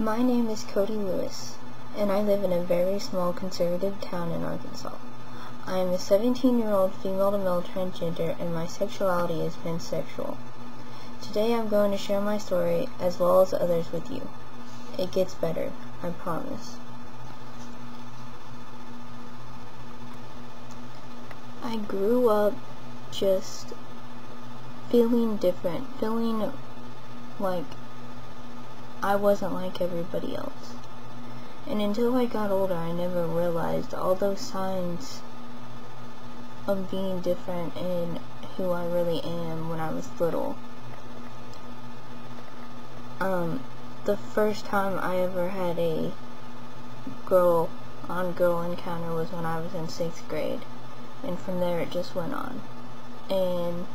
My name is Kody Lewis, and I live in a very small conservative town in Arkansas. I am a 17-year-old female-to-male transgender, and my sexuality is pansexual. Today I'm going to share my story as well as others with you. It gets better, I promise. I grew up just feeling different, feeling like I wasn't like everybody else. And until I got older, I never realized all those signs of being different and who I really am when I was little. The first time I ever had a girl-on-girl encounter was when I was in 6th grade. And from there it just went on. And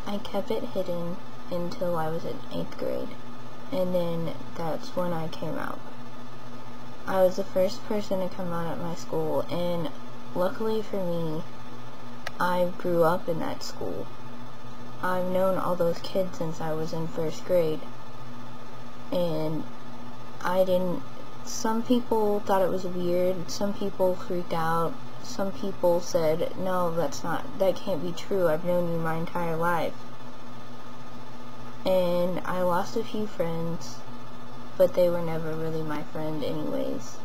I kept it hidden until I was in 8th grade. And then that's when I came out. I was the first person to come out at my school, and luckily for me, I grew up in that school. I've known all those kids since I was in 1st grade. And some people thought it was weird, some people freaked out, some people said, no, that can't be true, I've known you my entire life. And I lost a few friends, but they were never really my friend anyways.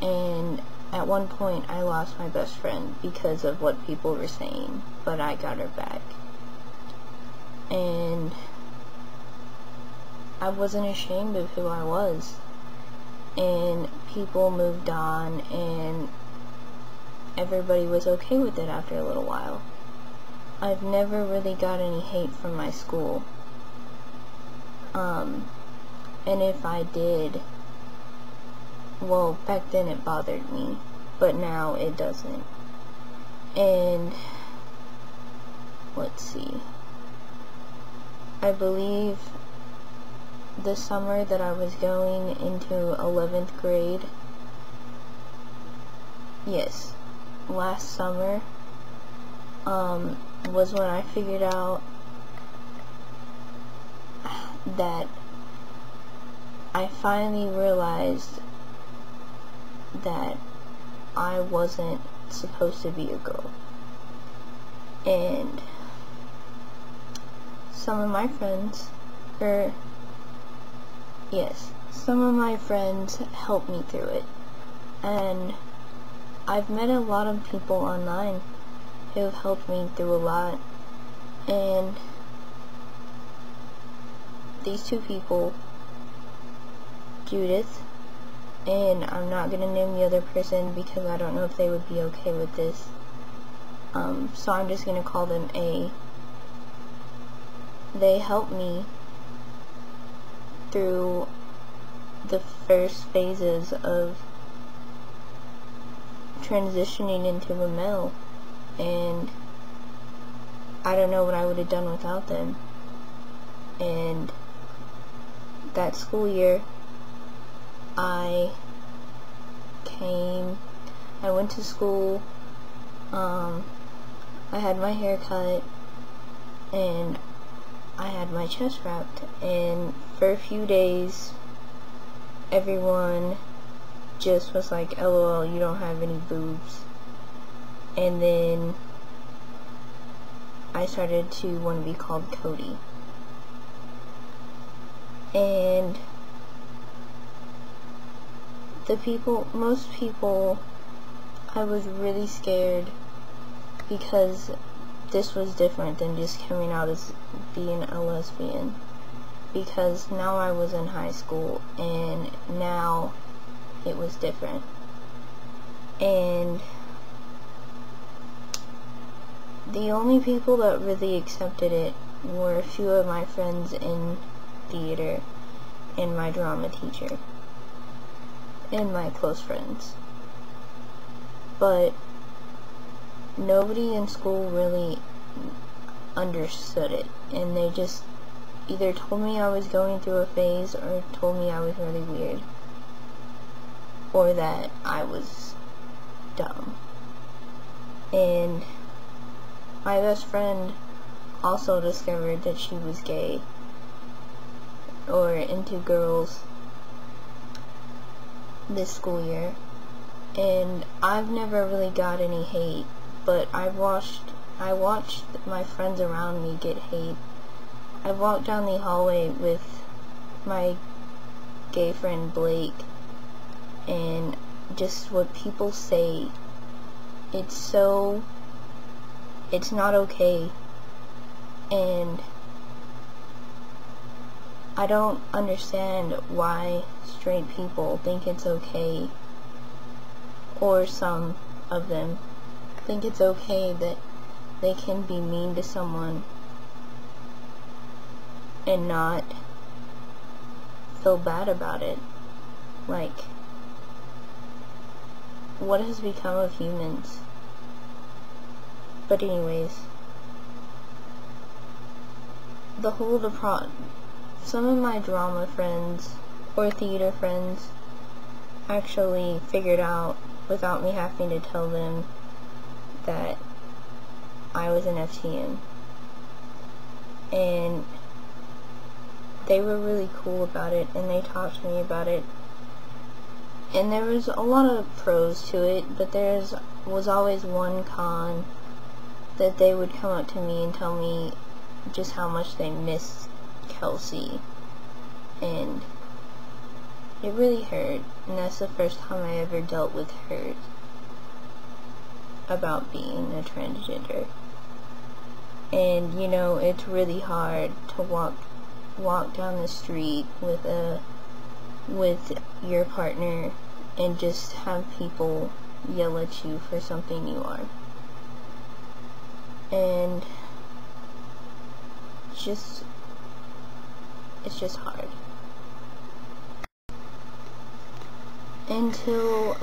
And at one point I lost my best friend because of what people were saying, but I got her back. And I wasn't ashamed of who I was. And people moved on, and everybody was okay with it after a little while. I've never really got any hate from my school. And if I did, well, back then it bothered me, but now it doesn't. And let's see, I believe the summer that I was going into 11th grade, yes, last summer, was when I figured out that I finally realized that I wasn't supposed to be a girl. And some of my friends helped me through it. And I've met a lot of people online who have helped me through a lot. And these two people, Judith, and I'm not going to name the other person because I don't know if they would be okay with this, so I'm just going to call them A. They helped me through the first phases of transitioning into a male, and I don't know what I would have done without them. And that school year, I went to school, I had my hair cut, and I had my chest wrapped, and for a few days, everyone just was like, LOL, you don't have any boobs. And then I started to want to be called Kody. And most people, I was really scared because this was different than just coming out as being a lesbian. Because now I was in high school, and now it was different. And the only people that really accepted it were a few of my friends in theater and my drama teacher and my close friends. But nobody in school really understood it, and they just either told me I was going through a phase or told me I was really weird or that I was dumb. And my best friend also discovered that she was gay or into girls this school year, and I've never really got any hate, but I watched my friends around me get hate. I walked down the hallway with my gay friend Blake, and just what people say, it's not okay, and I don't understand why straight people think it's okay, or some of them think it's okay that they can be mean to someone and not feel bad about it. Like, what has become of humans? But anyways, some of my drama friends or theater friends actually figured out, without me having to tell them, that I was an FTM, and they were really cool about it, and they talked to me about it, and there was a lot of pros to it, but there was always one con, that they would come up to me and tell me just how much they missed Kelsey, and it really hurt, and that's the first time I ever dealt with hurt about being a transgender. And you know, it's really hard to walk down the street with your partner and just have people yell at you for something you are. And it's just hard. Until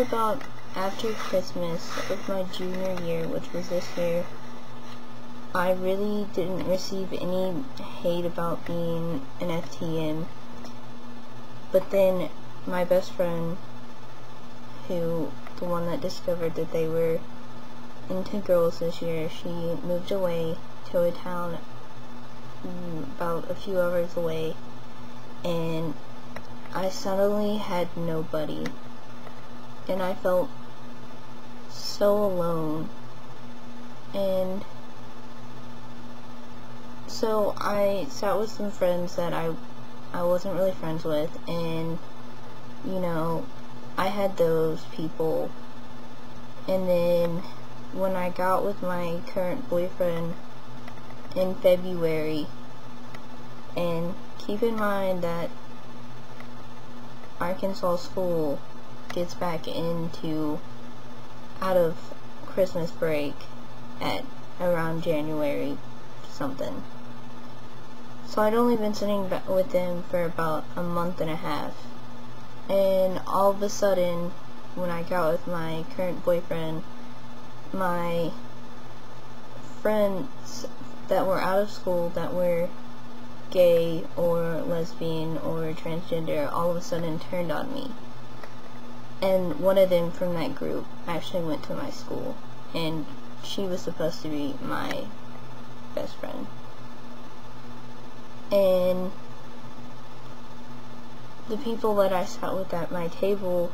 about after Christmas of my junior year, which was this year, I really didn't receive any hate about being an FTM. But then my best friend, the one that discovered that they were into girls this year, she moved away to a town about a few hours away, and I suddenly had nobody, and I felt so alone. And so I sat with some friends that I wasn't really friends with, and you know, I had those people. And then when I got with my current boyfriend in February, and keep in mind that Arkansas school gets back out of Christmas break at around January something. So I'd only been sitting with them for about a month and a half, and all of a sudden, when I got with my current boyfriend, my friends that were out of school that were gay or lesbian or transgender all of a sudden turned on me. And one of them from that group actually went to my school, and she was supposed to be my best friend. And the people that I sat with at my table,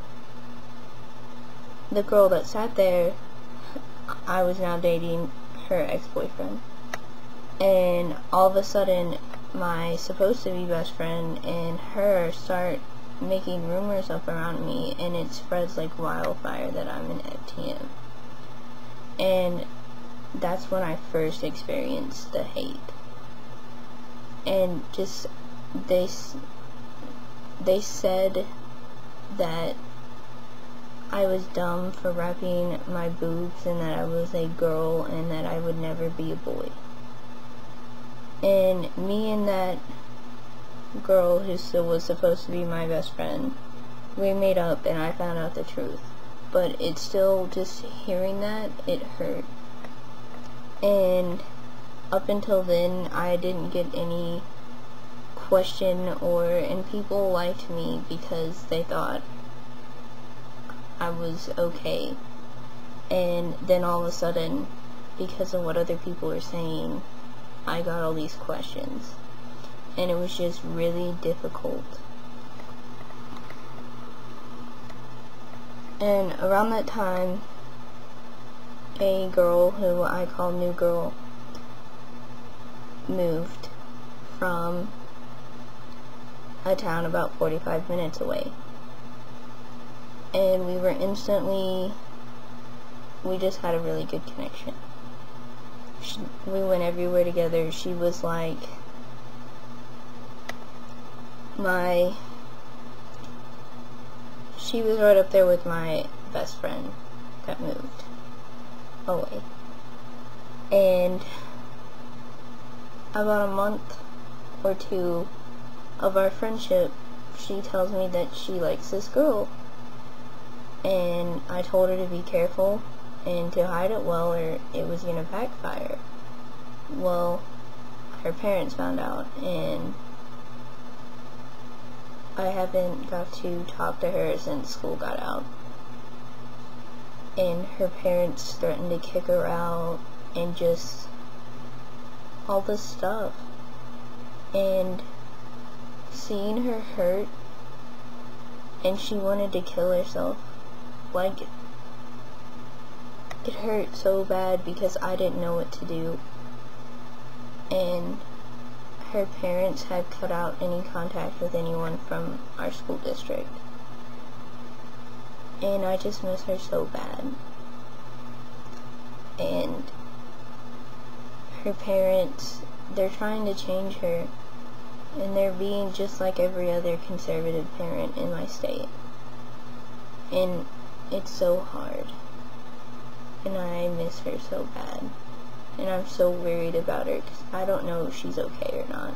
the girl that sat there, I was now dating her ex-boyfriend. And all of a sudden, my supposed to be best friend and her start making rumors up around me, and it spreads like wildfire that I'm an FTM. And that's when I first experienced the hate. And just they said that I was dumb for wrapping my boobs, and that I was a girl, and that I would never be a boy. And me and that girl who still was supposed to be my best friend, we made up, and I found out the truth. But it's still, just hearing that, it hurt. And up until then, I didn't get any question, and people liked me because they thought I was okay. And then all of a sudden, because of what other people were saying, I got all these questions, and it was just really difficult. And around that time, a girl who I call New Girl moved from a town about 45 minutes away. And we just had a really good connection. We went everywhere together. She was like she was right up there with my best friend that moved away. And about a month or two of our friendship, she tells me that she likes this girl. And I told her to be careful and to hide it well, or it was gonna backfire. Well, her parents found out, and I haven't got to talk to her since school got out. And her parents threatened to kick her out, and just all this stuff. And seeing her hurt, and she wanted to kill herself, like, it hurt so bad because I didn't know what to do. And her parents had cut out any contact with anyone from our school district. And I just miss her so bad. And her parents, they're trying to change her, and they're being just like every other conservative parent in my state. And it's so hard. And I miss her so bad. And I'm so worried about her because I don't know if she's okay or not.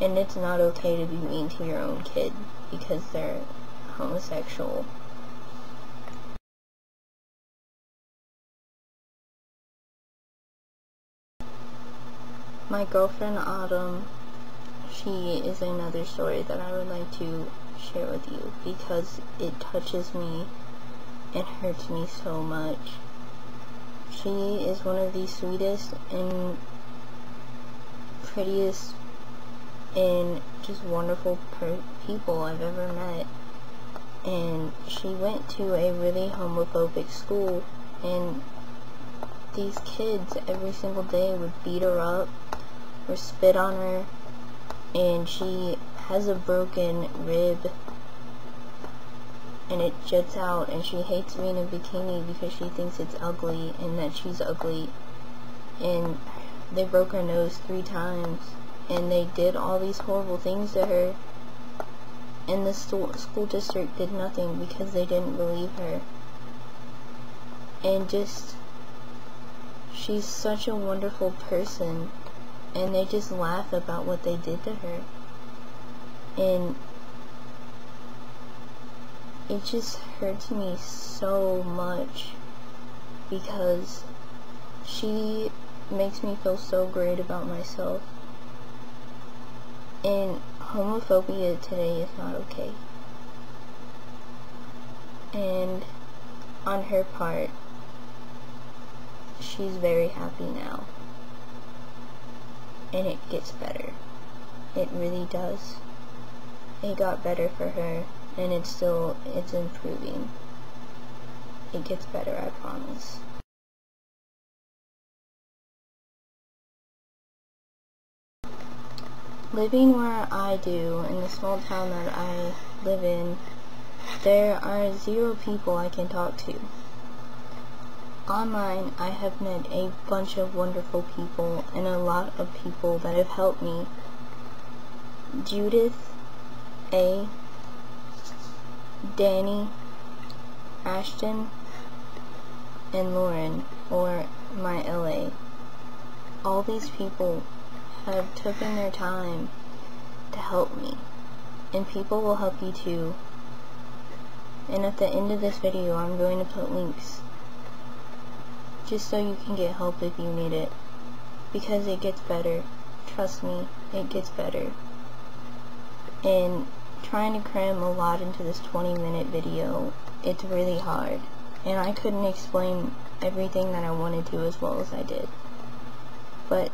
And it's not okay to be mean to your own kid because they're homosexual. My girlfriend Autumn, she is another story that I would like to share with you because it touches me and hurts me so much. She is one of the sweetest and prettiest and just wonderful people I've ever met. And she went to a really homophobic school, and these kids every single day would beat her up or spit on her, and she has a broken rib and it jets out, and she hates being in a bikini because she thinks it's ugly and that she's ugly. And they broke her nose 3 times, and they did all these horrible things to her, and the school district did nothing because they didn't believe her. And just, she's such a wonderful person, and they just laugh about what they did to her. And it just hurts me so much because she makes me feel so great about myself. And homophobia today is not okay. And on her part, she's very happy now. And it gets better. It really does. It got better for her, and it's improving. It gets better, I promise. Living where I do, in the small town that I live in, there are 0 people I can talk to. Online, I have met a bunch of wonderful people, and a lot of people that have helped me. Judith, A, Danny, Ashton, and Lauren, or my LA. All these people have taken their time to help me, and people will help you too. And at the end of this video, I'm going to put links just so you can get help if you need it, because it gets better. Trust me, it gets better. And trying to cram a lot into this 20-minute video, it's really hard, and I couldn't explain everything that I wanted to as well as I did. But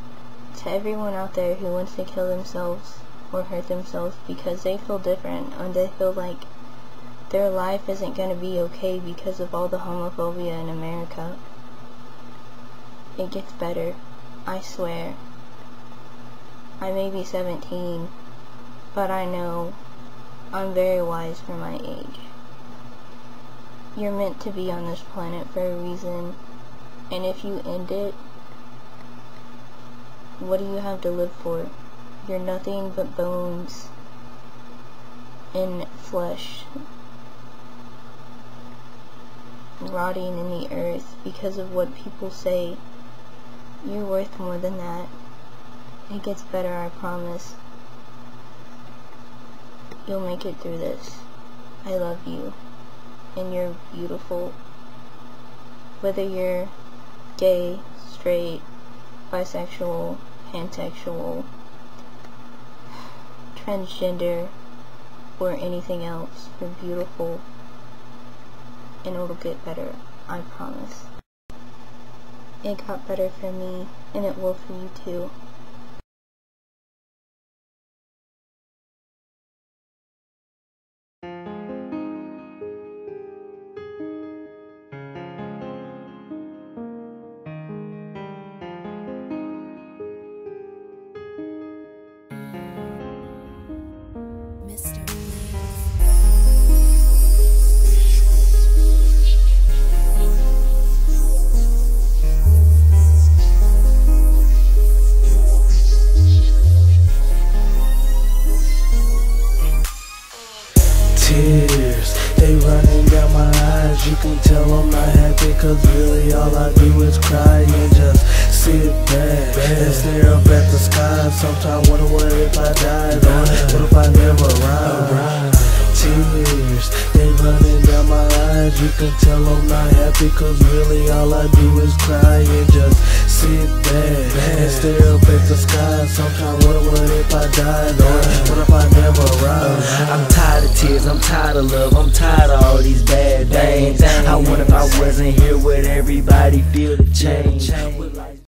to everyone out there who wants to kill themselves or hurt themselves because they feel different, or they feel like their life isn't going to be okay because of all the homophobia in America. It gets better, I swear. I may be 17, but I know I'm very wise for my age. You're meant to be on this planet for a reason, and if you end it, what do you have to live for? You're nothing but bones and flesh rotting in the earth because of what people say. You're worth more than that. It gets better, I promise. You'll make it through this. I love you. And you're beautiful. Whether you're gay, straight, bisexual, pansexual, transgender, or anything else, you're beautiful. And it'll get better, I promise. It got better for me, and it will for you too. Tears, they running down my eyes. You can tell I'm not happy, cause really all I do is cry and just sit back and stare up at the sky. Sometimes wonder what if I died, or what if I never rhyme. Tears, they running down my eyes. You can tell I'm not happy, cause really all I do is cry and just sit back and stare up at the sky. Sometimes wonder what if I died, or what if I never rhyme. I'm tired of tears, I'm tired of love, I'm tired of all these bad things. I wonder if I wasn't here, would everybody feel the change?